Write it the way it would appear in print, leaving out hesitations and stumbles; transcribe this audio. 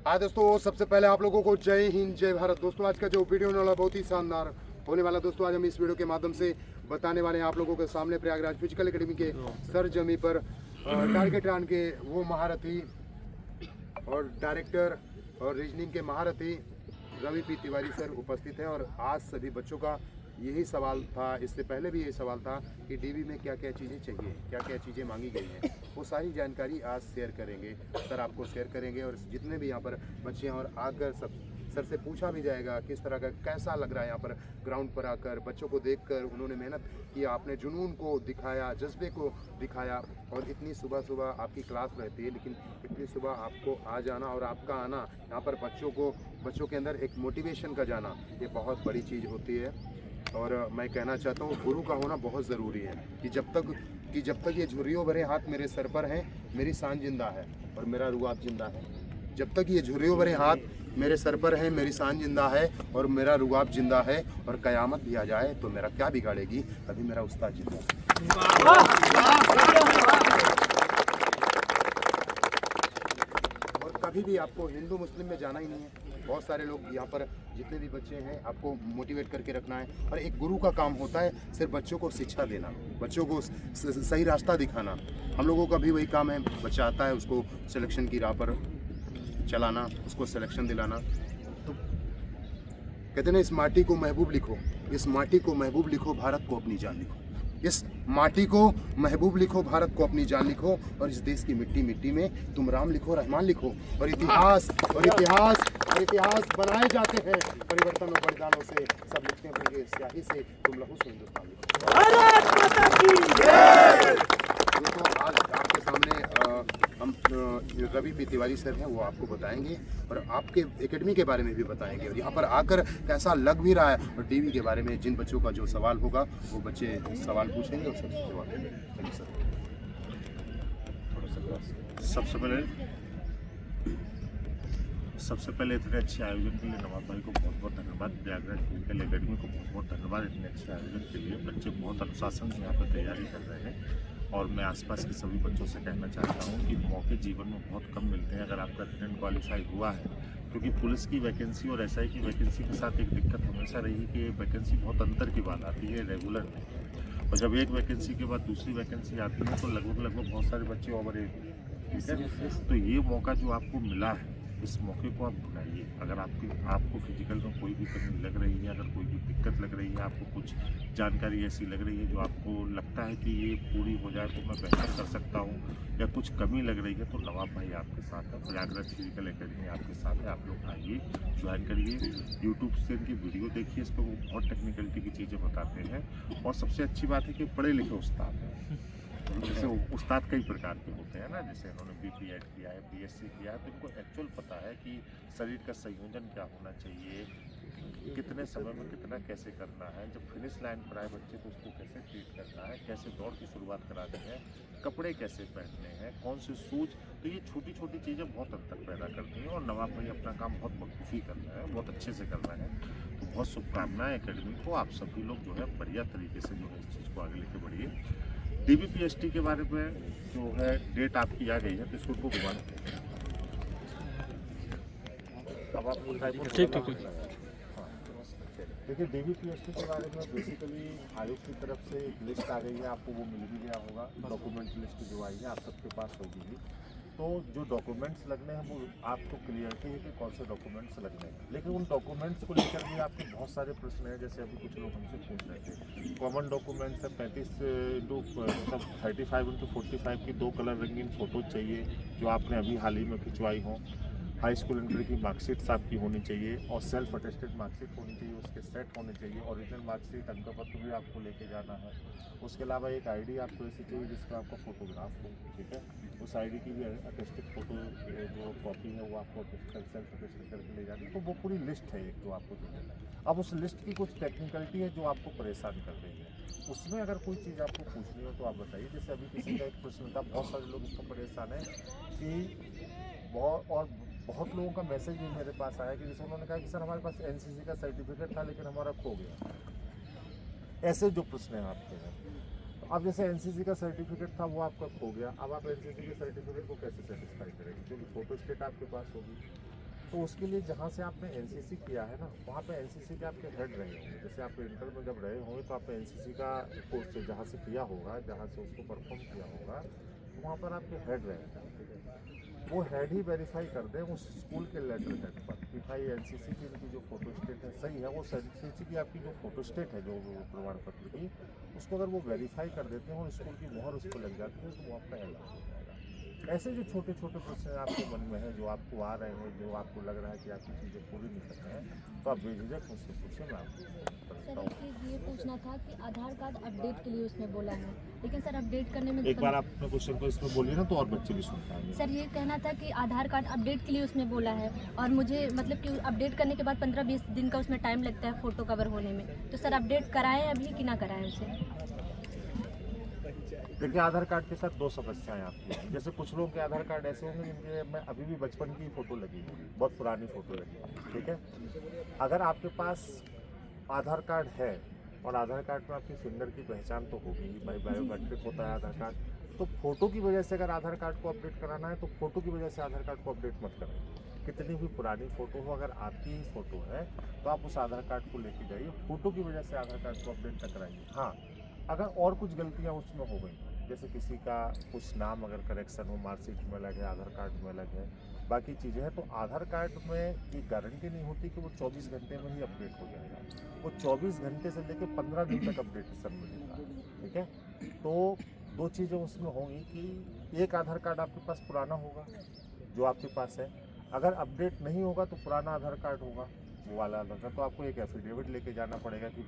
हाँ दोस्तों, सबसे पहले आप लोगों को जय हिंद जय भारत। दोस्तों आज का जो वीडियो होने वाला बहुत ही शानदार होने वाला। दोस्तों आज हम इस वीडियो के माध्यम से बताने वाले हैं आप लोगों के सामने प्रयागराज फिजिकल एकेडमी के सरजमी पर टारगेट रन के वो महारथी और डायरेक्टर और रीजनिंग के महारथी रवि पी तिवारी सर उपस्थित हैं। और आज सभी बच्चों का यही सवाल था, इससे पहले भी यही सवाल था कि डीवी में क्या क्या चीज़ें चाहिए, क्या क्या चीज़ें मांगी गई हैं, वो सारी जानकारी आज शेयर करेंगे सर, आपको शेयर करेंगे। और जितने भी यहाँ पर बच्चे हैं और आकर सब सर से पूछा भी जाएगा किस तरह का कैसा लग रहा है यहाँ पर ग्राउंड पर आकर, बच्चों को देखकर उन्होंने मेहनत किया, आपने जुनून को दिखाया, जज्बे को दिखाया। और इतनी सुबह सुबह आपकी क्लास रहती है, लेकिन इतनी सुबह आपको आ जाना और आपका आना यहाँ पर बच्चों के अंदर एक मोटिवेशन का जाना, ये बहुत बड़ी चीज़ होती है। और मैं कहना चाहता हूँ गुरु का होना बहुत ज़रूरी है कि जब तक ये झुर्रियों भरे हाथ मेरे सर पर हैं, मेरी शान जिंदा है और मेरा रुआब जिंदा है। जब तक ये झुर्रियों भरे हाथ मेरे सर पर हैं, मेरी शान जिंदा है और मेरा रुआब जिंदा है। और कयामत भी आ जाए तो मेरा क्या बिगाड़ेगी, अभी मेरा उस्ताद जिंदा है। और कभी भी आपको हिंदू मुस्लिम में जाना ही नहीं है। बहुत सारे लोग यहाँ पर जितने भी बच्चे हैं आपको मोटिवेट करके रखना है। और एक गुरु का काम होता है सिर्फ बच्चों को शिक्षा देना, बच्चों को सही रास्ता दिखाना। हम लोगों का भी वही काम है, बच्चा आता है उसको सिलेक्शन की राह पर चलाना, उसको सिलेक्शन दिलाना। तो कहते हैं इस माटी को महबूब लिखो, इस माटी को महबूब लिखो, भारत को अपनी जान लिखो। इस माटी को महबूब लिखो, भारत को अपनी जान लिखो। और इस देश की मिट्टी में तुम राम लिखो, रहमान लिखो। और इतिहास बनाए जाते हैं परिवर्तन और बलिदानों से, सब लिखते हैं स्याही से, तुम लहू से हिंदुस्तान लिखो। दोस्तों आज आपके सामने हम रवि पी तिवारी सर हैं, वो आपको बताएंगे और आपके एकेडमी के बारे में भी बताएंगे और यहाँ पर आकर कैसा लग भी रहा है। और टीवी के बारे में जिन बच्चों का जो सवाल होगा वो बच्चे सवाल पूछेंगे और सबसे जवाब देंगे। सर सबसे पहले इतने अच्छे आयोजन के लिए नवाब भाई को बहुत बहुत धन्यवाद। प्रयागराज फिजिकल एकेडमी को बहुत बहुत धन्यवाद इतने अच्छे आयोजन के लिए। बच्चे बहुत अनुशासन से यहाँ पर तैयारी कर रहे हैं और मैं आसपास के सभी बच्चों से कहना चाहता हूँ कि मौके जीवन में बहुत कम मिलते हैं। अगर आपका रिटर्न क्वालिफाई हुआ है, क्योंकि पुलिस की वैकेंसी और एसआई की वैकेंसी के साथ एक दिक्कत हमेशा रही कि ये वैकेंसी बहुत अंतर की बात आती है, रेगुलर नहीं। और जब एक वैकेंसी के बाद दूसरी वैकेंसी आती है तो लगभग बहुत सारे बच्चे ओवर एज, ठीक है। तो ये मौका जो आपको मिला है, इस मौके को आप भुलाइए। अगर आपको फिजिकल में कोई भी कमी लग रही है, अगर कोई भी दिक्कत लग रही है, आपको कुछ जानकारी ऐसी लग रही है जो आपको लगता है कि ये पूरी हो जाए तो मैं बेहतर कर सकता हूँ, या कुछ कमी लग रही है, तो नवाब भाई आपके साथ है, प्रयागराज फिजिकल एकेडमी आपके साथ है। आप लोग आइए, ज्वाइन करिए, यूट्यूब से इनकी वीडियो देखिए, इस पर वो बहुत टेक्निकलिटी की चीज़ें बताते हैं। और सबसे अच्छी बात है कि पढ़े लिखे उस्ताद हैं। जैसे उस्ताद कई प्रकार के होते हैं ना, जैसे इन्होंने BPEd किया है, BSc किया है, तो इनको एक्चुअल पता है कि शरीर का संयोजन क्या होना चाहिए, कितने समय में कितना कैसे करना है, जब फिनिश लाइन पर आए बच्चे तो उसको कैसे ट्रीट करना है, कैसे दौड़ की शुरुआत करानी है, कपड़े कैसे पहनने हैं, कौन से शूज। तो ये छोटी छोटी चीज़ें बहुत अंतर पैदा करती हैं। और नवाब भाई अपना काम बहुत बखूबी कर रहे हैं, बहुत अच्छे से कर रहे हैं। तो बहुत शुभकामनाएं एकेडमी को। आप सभी लोग जो है बढ़िया तरीके से जो है इस चीज़ को आगे लेके बढ़िए। DBPST के बारे में जो है डेट आपकी आ गई है, तो इसको घुमा अब आप ठीक। देखिए DBPST के बारे में बेसिकली आयोग की तरफ से एक लिस्ट आ गई है, आपको वो मिल भी गया होगा। डॉक्यूमेंट लिस्ट जो आई है आप सबके पास होगी। तो जो डॉक्यूमेंट्स लगने हैं वो आपको क्लियरिटी है कि कौन से डॉक्यूमेंट्स लगने हैं। लेकिन उन डॉक्यूमेंट्स को लेकर भी आपके बहुत सारे प्रश्न हैं। जैसे अभी कुछ लोग हमसे पूछ रहे थे, कॉमन डॉक्यूमेंट्स है 35x45 की 2 कलर रंगीन फ़ोटो चाहिए जो आपने अभी हाल ही में खिंचवाई हो। हाई स्कूल इंटर की मार्कशीट्स आपकी होनी चाहिए और सेल्फ अटेस्टेड मार्कशीट होनी चाहिए, उसके सेट होने चाहिए। ओरिजिनल मार्कशीट, अंकपत्र भी आपको लेके जाना है। उसके अलावा एक ID आपको ऐसी चाहिए जिसका आपका फोटोग्राफ हो, ठीक है। उस ID की भी अटेस्टेड फोटो जो कॉपी है वो आपको सेल्फ अटेस्टेड करके ले जानी है। तो वो पूरी लिस्ट है एक जो आपको दे देना है। अब उस लिस्ट की कुछ टेक्निकलिटी है जो आपको परेशान कर रही है, उसमें अगर कोई चीज़ आपको पूछनी हो तो आप बताइए। जैसे अभी किसी का एक प्रश्न था, बहुत सारे लोग इसको परेशान हैं कि बहुत लोगों का मैसेज भी मेरे पास आया कि जैसे उन्होंने कहा कि सर हमारे पास NCC का सर्टिफिकेट था लेकिन हमारा खो गया। ऐसे जो प्रश्न हैं आपके हैं, तो अब जैसे NCC का सर्टिफिकेट था वो आपका खो गया, अब आप NCC के सर्टिफिकेट को कैसे सेटिस्फाई करेंगे, क्योंकि फोटो स्टेट आपके पास होगी। तो उसके लिए जहाँ से आपने एनसीसी किया है ना, वहाँ पे एनसीसी के आपके हेड रहे होंगे। जैसे आप इंटर में जब रहे होंगे तो आपने एनसीसी का कोर्स से जहाँ से किया होगा, जहाँ से उसको परफॉर्म किया होगा, वहाँ पर आपके हेड रहेंगे। वो हेड ही वेरीफाई कर दें उस स्कूल के लेटर हेड पर कि भाई एनसीसी की इनकी जो फोटो स्टेट है सही है। वो एनसीसी की आपकी जो फोटो स्टेट है, जो प्रमाण पत्र की, उसको अगर वो वेरीफाई कर देते हैं और स्कूल की मोहर उस पर लग जाती है तो वो आपका अलाउ हो जाएगा। ऐसे जो छोटे छोटे प्रश्न आपके मन में है, जो आपको आ रहे हैं, जो आपको लग रहा है कि आपकी चीज़ें पूरी नहीं कर रहे हैं, तो आप बेझिझक मुझसे पूछे, मैं आपको उत्तर सर देता एक हूँ। चीज़ ये पूछना था कि आधार कार्ड अपडेट के लिए उसमें बोला है, लेकिन सर अपडेट करने में एक बार आप अपने क्वेश्चन को इसमें बोलिए ना, तो और बच्चे भी सुन पाएंगे। सर ये कहना था कि आधार कार्ड अपडेट के लिए उसमें बोला है, और मुझे मतलब कि अपडेट करने के बाद 15-20 दिन का उसमें टाइम लगता है फ़ोटो कवर होने में। तो सर अपडेट कराएं अभी कि ना कराएं उसे? देखिए, आधार कार्ड के साथ दो समस्याएं आपकी हैं। जैसे कुछ लोगों के आधार कार्ड ऐसे होंगे जिनके में अभी भी बचपन की फोटो लगी होगी, बहुत पुरानी फोटो लगी होगी, ठीक है। अगर आपके पास आधार कार्ड है और आधार कार्ड में आपकी फिंगर की पहचान तो होगी, भाई बायोमेट्रिक होता है आधार कार्ड, तो फोटो की वजह से अगर आधार कार्ड को अपडेट कराना है तो फोटो की वजह से आधार कार्ड को अपडेट मत कराइए। कितनी भी पुरानी फोटो हो, अगर आपकी ही फोटो है तो आप उस आधार कार्ड को लेके जाइए, फोटो की वजह से आधार कार्ड को अपडेट न कराइए। हाँ, अगर और कुछ गलतियाँ उसमें हो गई, जैसे किसी का कुछ नाम अगर करेक्शन हो, मार्कशीट में अलग है, आधार कार्ड में अलग है, बाकी चीज़ें हैं, तो आधार कार्ड में ये गारंटी नहीं होती कि वो 24 घंटे में ही अपडेट हो जाएगा। वो 24 घंटे से लेकर 15 दिन तक अपडेटेशन मिलेगा, ठीक है। तो दो चीज़ें उसमें होंगी कि एक आधार कार्ड आपके पास पुराना होगा जो आपके पास है, अगर अपडेट नहीं होगा तो पुराना आधार कार्ड होगा वो वाला आधार कार्ड, तो आपको एक एफिडेविट लेके जाना पड़ेगा कि